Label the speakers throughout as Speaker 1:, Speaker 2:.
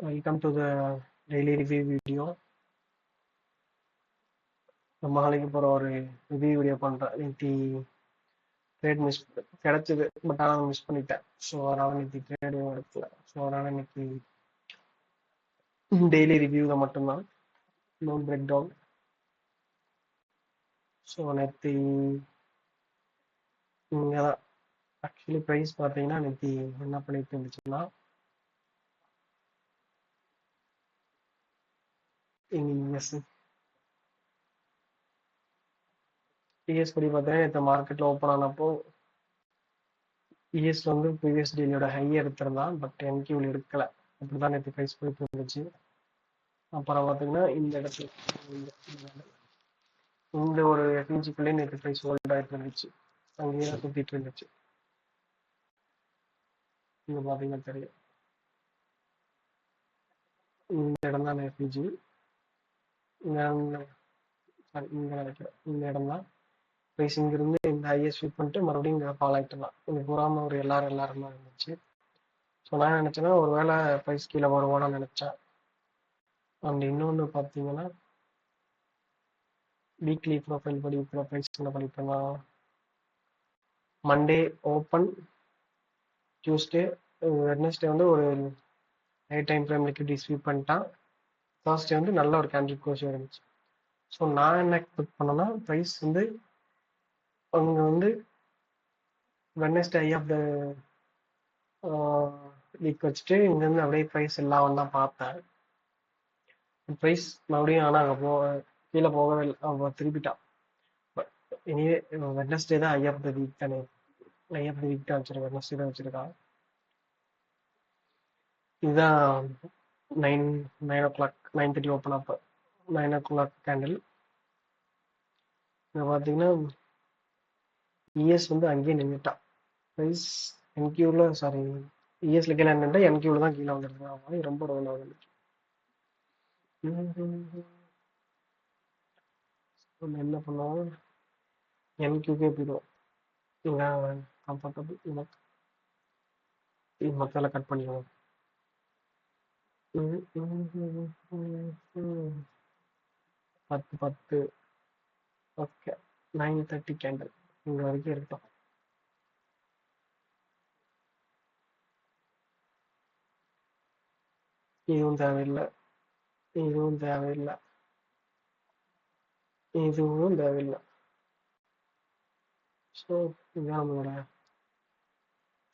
Speaker 1: Welcome to the daily review video. ரொம்ப நாளைக்கு போகிற ஒரு ரிவ்யூ வீடியோ பண்ணுறேன். நேற்று ட்ரேட் மிஸ் கிடச்சிது, பட் ஆனால் மிஸ் பண்ணிட்டேன். ஸோ அதனால் நேற்று ட்ரேடும் எடுக்கல. ஸோ அதனால் இன்னைக்கு டெய்லி ரிவ்யூவில் மட்டும்தான், நோ பிரேக் டவுன். ஸோ நேற்று இங்கே தான் ஆக்சுவலி ப்ரைஸ் பார்த்தீங்கன்னா நேற்று என்ன பண்ணிட்டு இருந்துச்சுன்னா, டிஎஸ் படி பார்த்தீங்கன்னா நேற்று மார்க்கெட்டில் ஓப்பன் ஆனப்போ இஎஸ் வந்து ப்ரீவியஸ் டேலியோட ஹை எடுத்திருந்தான், பட் என்கியூவில் எடுக்கலை. அப்படிதான் நேற்று ப்ரைஸ் போயிட்டு இருந்துச்சு. அப்புறம் பார்த்தீங்கன்னா இந்த இடத்துல இந்த ஒரு எஃப்இஜிக்குள்ளே நேற்று ப்ரைஸ் ஹோல்ட் ஆகிட்டு இருந்துச்சு, அங்கேயே சுற்றிட்டு இருந்துச்சு. இங்கே பார்த்தீங்கன்னா தெரியும், இந்த இடம் தான் எஃப்இஜி. இங்கே நினைக்கிறேன் இந்த இடம் தான் ப்ரைஸ். இங்கிருந்து இந்த ஹையை ஸ்வீப் பண்ணிட்டு மறுபடியும் இங்கே ஃபால் ஆகிட்டு தான் இங்கே பூராமல் ஒரு எல்லாரும் தான் இருந்துச்சு. ஸோ நான் நினச்சேன்னா ஒரு வேளை ப்ரைஸ் கீழே வருவான்னு நினச்சேன். அண்ட் இன்னொன்று பார்த்தீங்கன்னா வீக்லி ப்ரொஃபைல் படி ப்ரைஸ் என்ன பண்ணிப்பேன்னா, மண்டே ஓப்பன், டியூஸ்டே வெட்னஸ்டே வந்து ஒரு night time frame liquidity sweep பண்ணிட்டான். தேர்ஸ்டே வந்து நல்ல ஒரு கேண்டில் க்ளோஸ் இருந்துச்சு. ஸோ நான் என்ன எக்ஸ்பெக்ட் பண்ணேன்னா ப்ரைஸ் வந்து அவங்க வந்து Wednesday I off the week வச்சுட்டு இங்கேருந்து அப்படியே ப்ரைஸ் எல்லாம் தான் பார்த்தேன். ப்ரைஸ் மறுபடியும் ஆனால் அங்கே கீழே போகவே இல்லை, அவன் திருப்பிட்டான். பட் எனிவே வெட்னஸ்டே தான் ஐ ஆஃப் த வீக் தானே, ஐ ஆஃப் த வீக் தான் வச்சிருக்கேன், வெட்னஸ்டே தான் வச்சிருக்கான். இதுதான் 9 o'clock 9:30 ஓப்பன் அப்போ 9 o'clock கேண்டில். இங்கே பார்த்தீங்கன்னா இஎஸ் வந்து அங்கேயே நின்றுட்டான். ப்ரைஸ் என்கியூவில் சாரி இஎஸ்ல கீழே நின்றுட்டா, என்கியூவில் தான் கீழே வந்துருக்கு. அவன் ரொம்ப ரோல் ஆகுது. நம்ம என்ன பண்ணுவோம், என்கியூக்கே போயிடுவோம். இங்கே கம்ஃபர்டபுள் மக்களை கட் பண்ணிடுவோம். 10 ஓகே 9:30 கேண்டில் இங்கே வரைக்கும் இருக்கட்டும். இதுவும் தேவையில்லை, இதுவும் தேவையில்லை, இதுவும் தேவையில்லை. ஸோ இதுதான் நம்மளோட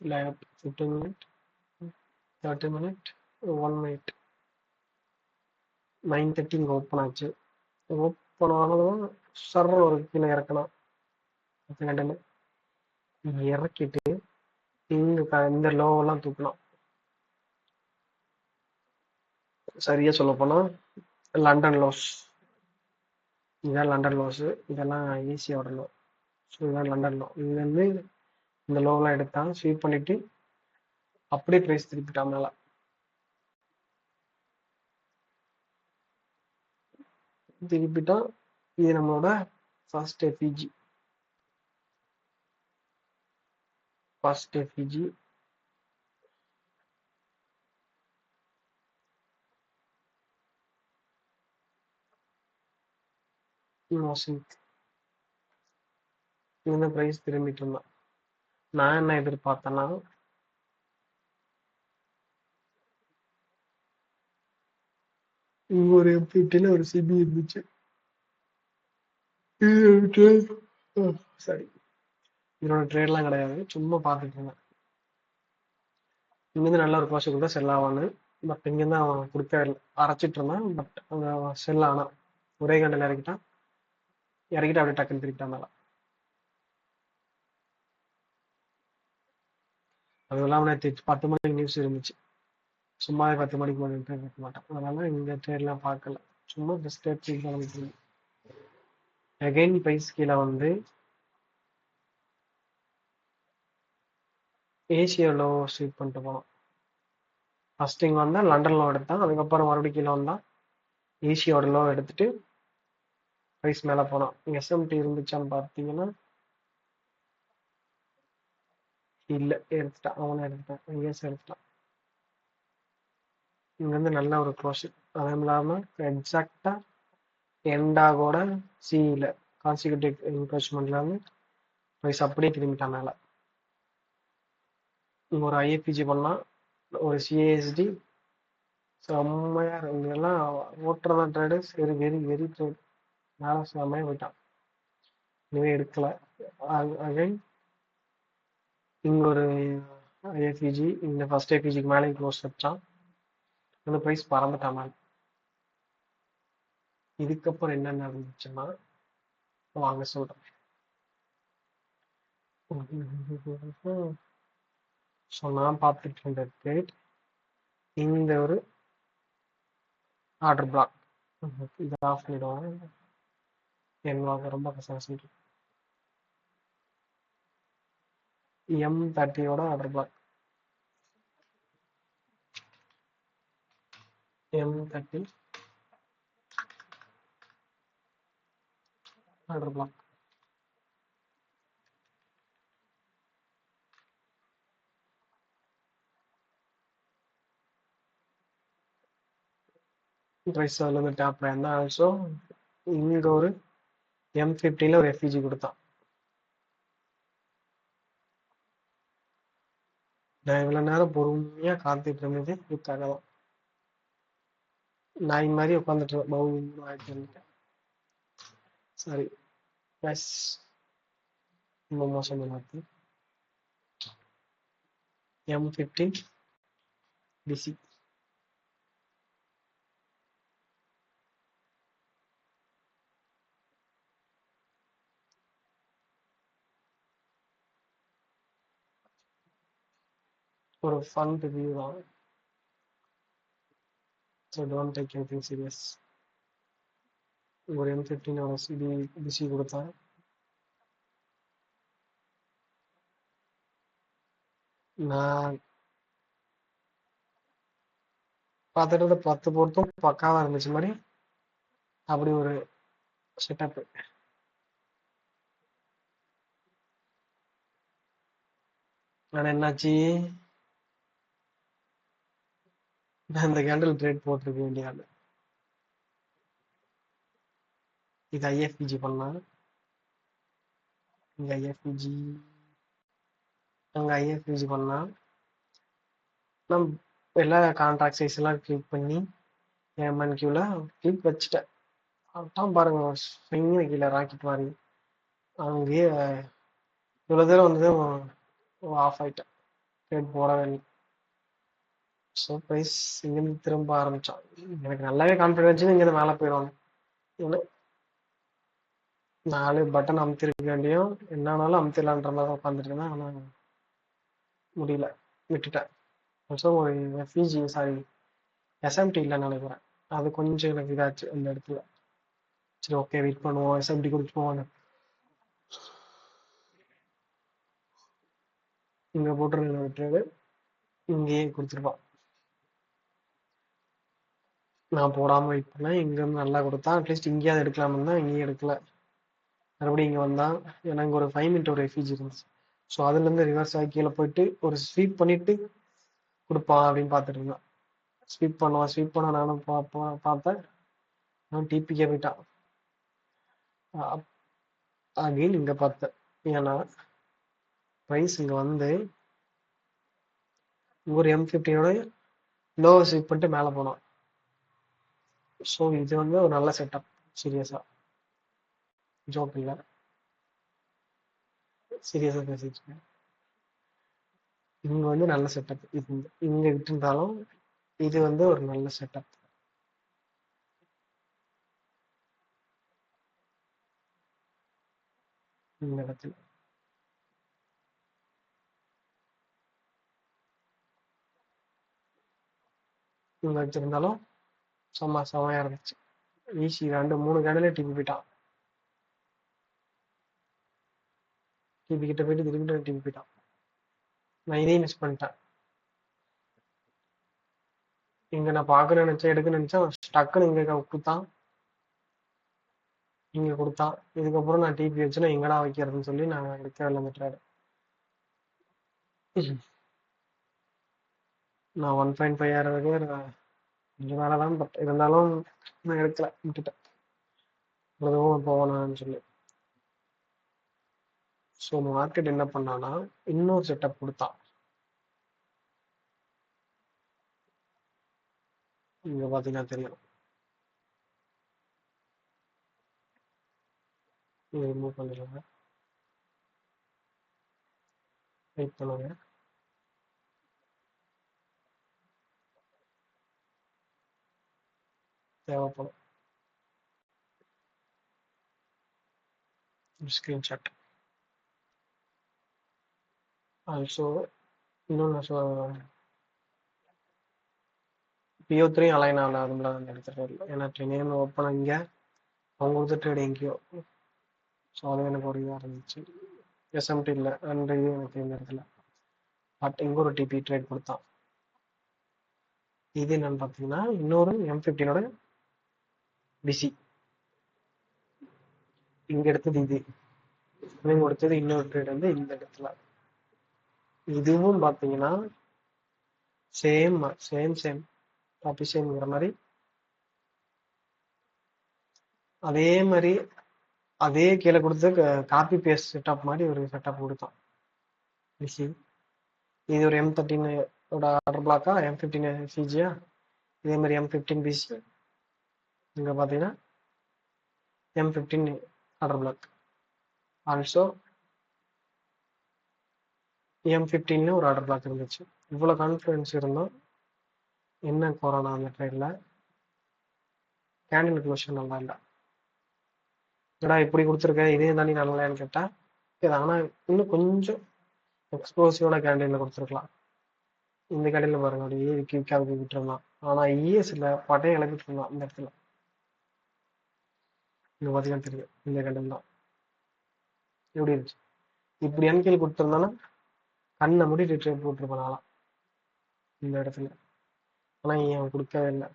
Speaker 1: 15 மினிட் 30 மினிட் 1 மினிட் 9:30 இங்கே ஓப்பன் ஆச்சு. ஓப்பன் ஆனதும் சர்ற ஒரு கீழே இறக்கலாம். கண்டில் இறக்கிட்டு இங்கே இந்த லோவெல்லாம் தூக்கலாம். சரியா சொல்ல போனால் லண்டன் லோஸ், இதுதான் லண்டன் லோஸு, இதெல்லாம் ஈஸியோட லோ. ஸோ இதுதான் லண்டன் லோ. இதுலேருந்து இந்த லோவெலாம் எடுத்தான் ஸ்வீப் பண்ணிட்டு அப்படியே ப்ரைஸ் திருப்பிட்டான் மேலே. திருப்பிட்டான். இது நம்மளோட ஃபர்ஸ்ட் எஃப்இஜி. இந்த ப்ரைஸ் திரும்பிட்டு இருந்தான். நான் என்ன எதிர்பார்த்தேன்னா ஒரு எஃப்இடியில் ஒரு சிபி இருந்துச்சு. சரி, இதோட ட்ரேட்லாம் கிடையாது, சும்மா பார்த்துட்டு இருந்தேன். இங்கேருந்து நல்ல ஒரு கோஷம் கூட செல் ஆவான்னு, பட் இங்கேருந்து அவன் கொடுக்க அரைச்சிட்டு இருந்தான். பட் அங்கே செல் ஆனான், ஒரே கண்டில் இறக்கிட்டு அப்படியே டக்குன்னு திருப்பிட்டான் மேலே. அது இல்லாமல் நேற்று 10 மணிக்கு நியூஸ் இருந்துச்சு, சும்மா 10 மணிக்கு மேலே இருக்க மாட்டேன். அதனால இந்த ட்ரேட்லாம் பார்க்கல, சும்மா ஜஸ்ட் ட்ரேட். அகைன் ப்ரைஸ் கீழே வந்து ஏசியாவில் ஸ்வீப் பண்ணிட்டு போனோம். ஃபர்ஸ்ட் இங்கே வந்தால் லண்டன் லோ எடுத்தான், அதுக்கப்புறம் மறுபடியும் கீழே வந்தான் ஏசியோட லோ எடுத்துட்டு ப்ரைஸ் மேலே போனான். எஸ்எம்டி இருந்துச்சான்னு பார்த்தீங்கன்னா இல்லை, எடுத்துட்டான், அவனை எடுத்துட்டான், இஎஸ் எடுத்துட்டான். இங்க வந்து நல்ல ஒரு க்ளோஸ். அதுவும் இல்லாம எக்ஸாக்டா எண்டாகோட சிஇல கான்சிக்யூட்டிவ் என்கரேஜ்மெண்ட்ல வந்து ப்ரைஸ் அப்படியே திரும்பிட்டான் மேல. இங்க ஒரு ஐஎஃபிஜி பண்ணா, ஒரு சிஏஎஸ்டி செம்மையா இங்கெல்லாம் ஓட்டுறதா ட்ரேடு சரி வெரி வெரி ட்ரேட் மேல செம்மையா போயிட்டான். இனிமே எடுக்கல. அகைன் இங்க ஒரு ஐஎஃபிஜி இந்த ஃபர்ஸ்ட் ஐஎஃபிஜிக்கு மேலே க்ளோஸ் வச்சான். அந்த ப்ரைஸ் பறந்துட்டான் மேல. இதுக்கப்புறம் என்ன நடந்துச்சுன்னா வாங்க சொல்றேன். ஸோ நான் பார்த்துட்டு இருந்த ட்ரேட் இந்த ஒரு ஆர்டர் பிளாக். இதை ஆஃப் பண்ணிடுவாங்க. என்னோட ரொம்ப கஷ்டம். M30யோட order block. M30 order block. Price அதில் வந்து டாப் இருந்தால் ஆல்சோ இங்கே ஒரு M50ல ஒரு எஃப்இஜி கொடுத்தான். நான் இவ்வளோ நேரம் பொறுமையாக காத்துட்டு இருந்தது இதுக்காக தான். நான் இந்த மாதிரி உட்காந்துட்டு பவுலிங் ஆகிட்டு இருந்தேன். சாரி ப்ளஸ் ரொம்ப மோசமாக மாற்றி M15 டிசி ஒரு ஃபன் ரிவ்யூ தான். So don't take anything serious. ஒரு M15 சிடி டிசி கொடுத்தேன். நான் பார்த்துட்டு 10 பொருத்தும் பக்காவாக இருந்துச்சு மாதிரி அப்படி ஒரு செட்டப். ஆனால் என்னாச்சு, நான் இந்த கேண்டில் ட்ரேட் போட்டிருக்க வேண்டிய ஆள். இது ஐஎஃபிஜி பண்ணா, இங்கே ஐஎஃபிஜி அங்கே ஐஎஃபிஜி பண்ணா நான் எல்லா கான்ட்ராக்ட் சைஸ் எல்லாம் கிளிக் பண்ணி எம்என்கியூவில் கிளிக் வச்சுட்டேன். அதான் பாருங்க ஸ்விங்கு கீழே ராக்கெட் மாதிரி அங்கேயே இவ்வளோ தூரம் வந்தது ஆஃப் ஆகிட்டேன். ட்ரேட் போடவே இல்லை. ஸோ ப்ரைஸ் இங்கேருந்து திரும்ப ஆரம்பித்தான். எனக்கு நல்லாவே கான்ஃபிடன்ஸ் இங்கேருந்து மேலே போயிடுவாங்க. ஏன்னா 4 பட்டன் அமுத்திருக்க வேண்டியும் என்னானாலும் அமுத்திடலான்ற மாதிரி உட்காந்துட்டு இருந்தேன். ஆனால் முடியல, விட்டுட்டேன். ஸோ ஒரு எஃப்இஜி சாரி எஸ்எம்டி இல்லைன்னு நினைக்கிறேன். அது கொஞ்சம் எனக்கு இதாச்சு அந்த இடத்துல. சரி ஓகே வெயிட் பண்ணுவோம், எஸ்எம்டி கொடுத்து போவாங்க. இங்கே போட்டுருந்த ட்ரேடு இங்கேயே கொடுத்துருப்பான். நான் போடாமல் வெயிட் பண்ணேன். இங்கேருந்து நல்லா கொடுத்தா அட்லீஸ்ட் இங்கேயாவது எடுக்கலாம்னு தான், இங்கேயும் எடுக்கல. மறுபடியும் இங்கே வந்தால் எனக்கு ஒரு 5 மினிட் ஒரு எஃப்இஜி இருந்துச்சு. ஸோ அதுலேருந்து ரிவர்ஸ் ஆகி கீழே போயிட்டு ஒரு ஸ்வீப் பண்ணிட்டு கொடுப்பான் அப்படின்னு பார்த்துட்டு இருந்தேன். ஸ்வீப் பண்ண நானும் பார்த்தேன். நான் டிபிக்கே போயிட்டான். அகைன் இங்கே பார்த்தேன். ஏன்னா ப்ரைஸ் இங்கே வந்து ஒரு M15யோட லோவர் ஸ்வீப் பண்ணிட்டு மேலே போனோம். ஸோ இது வந்து ஒரு நல்ல செட்டப். சீரியஸாக ஜோக் இல்லை, சீரியஸாக பேசிட்டு இருக்கேன். இங்கே வந்து நல்ல செட்டப். இது இங்கே விட்டுருந்தாலும் இது வந்து ஒரு நல்ல செட்டப். இந்த இடத்துல இங்கே வச்சிருந்தாலும் செம்மையாக இருந்துச்சு. ஈஸி 2-3 கேண்டிலே டிபி போயிட்டான். டிபி கிட்ட போயிட்டு திரும்பிட்டு டிபி போயிட்டான். நான் இதையும் மிஸ் பண்ணிட்டேன். இங்கே நான் பார்க்க நினைச்சேன், எடுக்க நினைச்சேன், டக்குன்னு இங்கே கொடுத்தான், இங்கே கொடுத்தான். இதுக்கப்புறம் நான் டிபி வச்சுன்னா எங்கடா வைக்கிறதுன்னு சொல்லி நான் எடுக்க விளையாண்டுட்டாரு. நான் 1.5 ஆகிறதுக்கு கொஞ்சம் வேலை தான், பட் இருந்தாலும் நான் எடுக்கல, விட்டுட்டேன். அதுவும் போகணும்னு சொல்லி. ஸோ மார்க்கெட் என்ன பண்ணான்னா இன்னொரு செட்டப் கொடுத்தான். இங்க பார்த்தீங்கன்னா தெரியும். இதை ரிமூவ் பண்ணிடுங்க, வெயிட் பண்ணுங்க, தேவைப்படும் ஸ்க்ரீன்ஷாட். ஆல்சோ இன்னொன்று PO3 அலைன் ஆகல அந்த இடத்துல இல்லை, ஏன்னா நேம் ஓப்பன் இங்கே அவங்க கொடுத்த ட்ரேட் எங்கேயோ. ஸோ அது எனக்கு ஒரு இதாக இருந்துச்சு. எஸ்எம்டி இல்லை அண்ட் இது எனக்கு இந்த இடத்துல. பட் இங்கே ஒரு டிபி ட்ரேட் கொடுத்தான். இது என்னன்னு பார்த்தீங்கன்னா இன்னொரு M15ஓட பிசி. இங்க எடுத்தது இது, இவங்க கொடுத்தது இன்னொரு ட்ரேட் வந்து இந்த இடத்துல. இதுவும் பார்த்தீங்கன்னா சேம் சேம் சேம் காப்பி சேம்ங்கிற மாதிரி அதே மாதிரி அதே கீழே கொடுத்து காப்பி பேஸ்ட் செட்டப் மாதிரி ஒரு செட்டப் கொடுத்தான் பிசி. இது ஒரு M13 ஆர்டர் பிளாக்கா, M15 சிஜியா, இதே மாதிரி M15 பிசி. இங்க பார்த்தீங்கன்னா M15 order black. Also M15 ஒரு ஆர்டர் பிளாக் இருந்துச்சு. இவ்வளோ கான்ஃபிடன்ஸ் இருந்தோம். என்ன கொரோனா அந்த ட்ரெயினில் கேண்டில் க்ளோஷன் நல்லா இல்லை. ஏடா இப்படி கொடுத்துருக்க, இதே தாண்டி நல்லான்னு கேட்டா இது. ஆனால் இன்னும் கொஞ்சம் எக்ஸ்ப்ளோசிவோட கேண்டில் கொடுத்துருக்கலாம். இந்த கடையில் பாருங்க, அப்படியே விற்காது விட்டு இருந்தான். ஆனால் இஎஸ்ல பட்டையை இழப்பிட்டு இருந்தான் இந்த இடத்துல. இங்க பார்த்தீங்கன்னா தெரியும், இந்த கடையில் தான் எப்படி இருந்துச்சு. இப்படி என்கேல் கொடுத்துருந்தானா கண்ணை முடி ட்ரேட் போட்டிருப்பானாலாம் இந்த இடத்துல. ஆனால் ஏன் கொடுக்கவே இல்லை.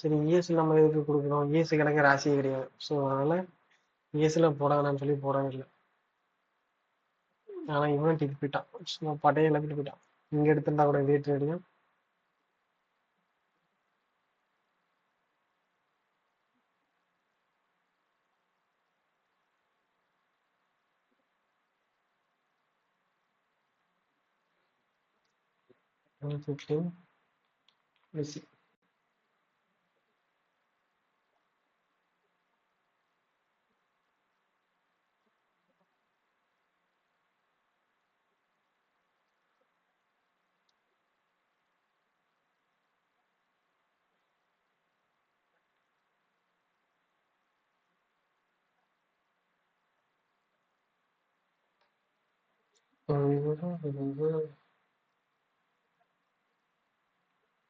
Speaker 1: சரி, இஎஸ்ல நம்ம எதுக்கு கொடுக்குறோம், இஎஸ் கிடக்க ராசியே கிடையாது. ஸோ அதனால இஎஸ்ல போட வேணாம்னு சொல்லி போடவே இல்லை. ஆனால் இவன் டிக் போயிட்டான், சும்மா பட்டையை இழப்பிட்டு போயிட்டான். இங்கே எடுத்திருந்தா கூட இதே ட்ரேடையும் M15 PC.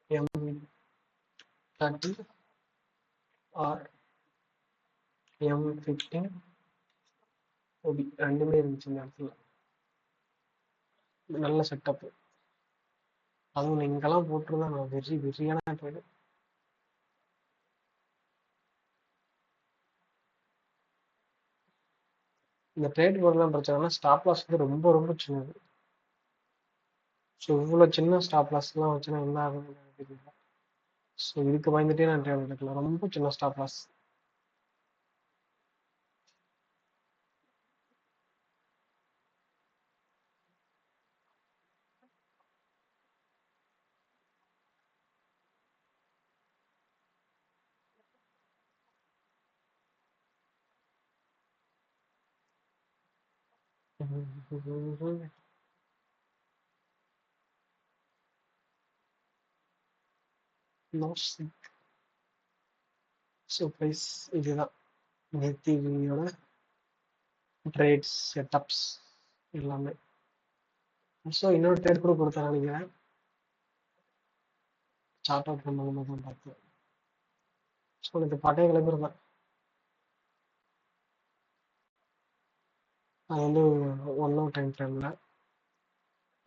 Speaker 1: M30 R M15 OP ரெண்டுமே இருந்துச்சு இந்த இடத்துல. நல்ல செட்டப். அதுவும் இங்கெல்லாம் போட்டிருந்தா நான் வெறியான ட்ரேடு. இந்த ட்ரேட் போர்டெலாம் பிரச்சனைனா ஸ்டாப் லாஸ் வந்து ரொம்ப ரொம்ப சின்னது. ஸோ இவ்வளோ சின்ன ஸ்டாப் லாஸ்லாம் வச்சுன்னா என்ன ஆகுதுன்னு எனக்கு தெரியல. ஸோ இதுக்கு பயந்துட்டே நான் ட்ரேட் எடுக்கல, ரொம்ப சின்ன ஸ்டாப் லாஸ். ஸோ ப்ரைஸ் இதுதான் நேத்தியோட ட்ரேட்ஸ் செட்டப்ஸ் எல்லாமே. ஸோ இன்னொரு ட்ரேட் கூட கொடுத்தேன் நினைக்கிறேன், சார்ட் அவுட் பண்ணும்போது தான் பார்த்தேன். ஸோ இது பட்டைய கிளம்பி தான். அது வந்து 1 hour டைம் ஃப்ரேமில்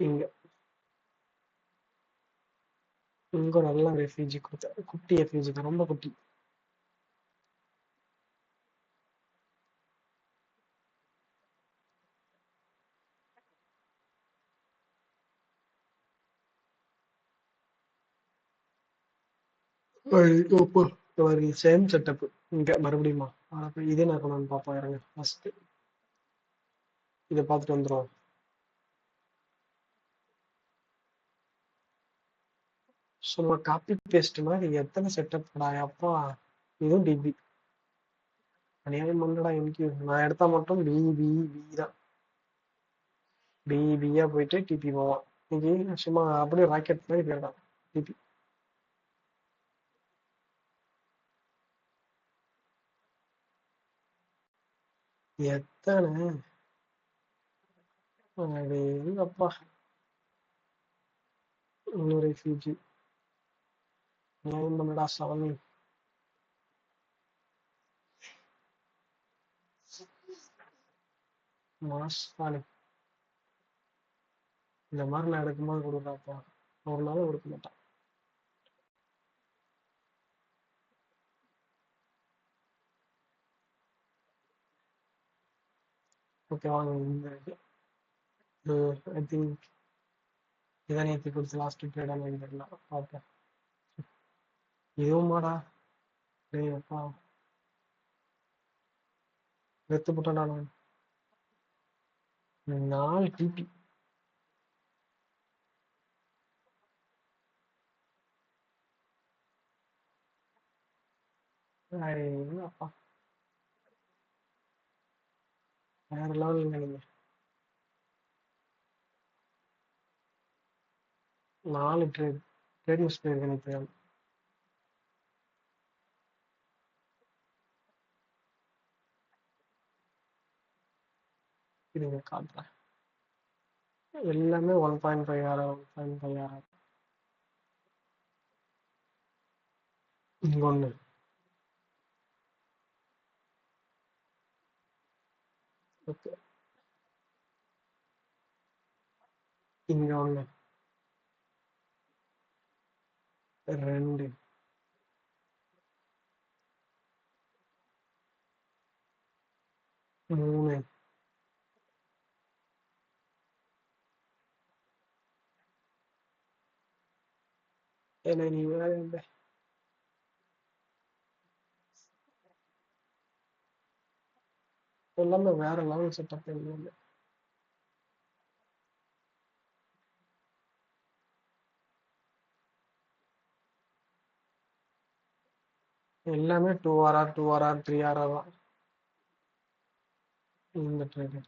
Speaker 1: இங்கே இங்கே நல்ல ஒரு எஃப்இஜி கொடுத்தேன். குட்டி எஃப்இஜி தான், ரொம்ப குட்டி. ஐயோப்பா! சேம் செட்டப் இங்க மறுபடியுமா? இதே நான் கொண்டாந்து பார்ப்போம் இருங்க. ஃபர்ஸ்ட் இதை பார்த்துட்டு வந்துருவோம். சும்மா காப்பி பேஸ்ட் மாதிரி எத்தனை செட்டப் அப்பா! இதுவும் டிபி அநியாயம் பண்ணடா. எனக்கு நான் எடுத்தா மட்டும் பி தான். பியா போயிட்டு டிபி போவான். இன்னைக்கு சும்மா அப்படியே ராக்கெட் மாதிரி போயிடலாம் டிபி. எத்தனை அப்பா! இன்னொரு ரெஃப்யூஜி நியாயம் பண்ணடா சாமி. மாஸ் தானே. இந்த மாதிரி நான் எடுக்கும்போது கொடுக்குறாப்பா. ஒரு நாளும் கொடுக்க மாட்டான். ஓகே வாங்க இந்த ஐ திங்க் இதான் நேற்று கொடுத்து லாஸ்ட் ட்ரேடாக தெரியல. ஓகே இதுவுமாடா. டேய் அப்பா வெத்து போட்டா நான் 4 டிபி. அப்பா வேற லெவல் இல்லை நீங்க. 4 ட்ரேட் மிஸ் போயிருக்கு எனக்கு. இதுங்க காட்டுறேன். எல்லாமே 1.5 ஆர் 1.5 ஆர். இங்க ஒண்ணு. ஓகே இங்க ஒண்ணு 2 3 ஏன்னா நீ வேற இல்லை. எல்லாமே வேற லெவல் செட்டப். எல்லாமே எல்லாமே 2 ஆர் 2 ஆர் 3 ஆர் தான் இந்த ட்ரேட்.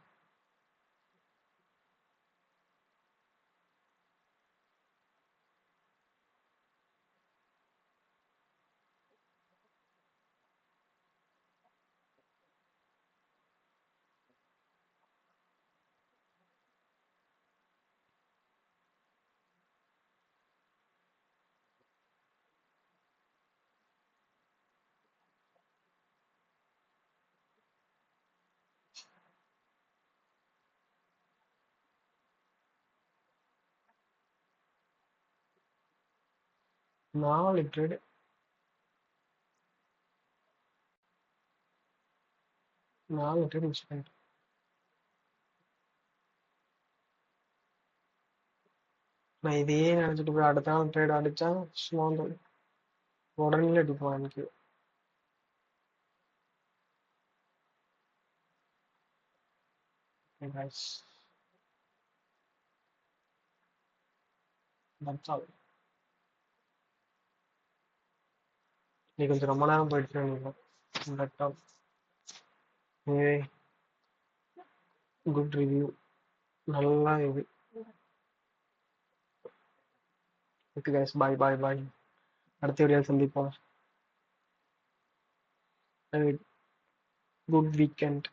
Speaker 1: நாலு ட்ரேடு 4 ட்ரேட் மிஸ் பண்ணிட்டேன். நான் இதையே நினைச்சிட்டு போய் அடுத்த நாள் ட்ரேட் அடிச்சா சும்மா வந்து உடனே அடிப்பான் எனக்கு. Guys, that's all. நீ கொஞ்சம் ரொம்ப நேரம் போயிடுச்சு நினைக்கிறேன். குட் ரிவ்யூ நல்லா இது. ஓகே கைஸ் பாய் பாய் பாய். அடுத்த வீடியோவில் சந்திப்போம். Good weekend.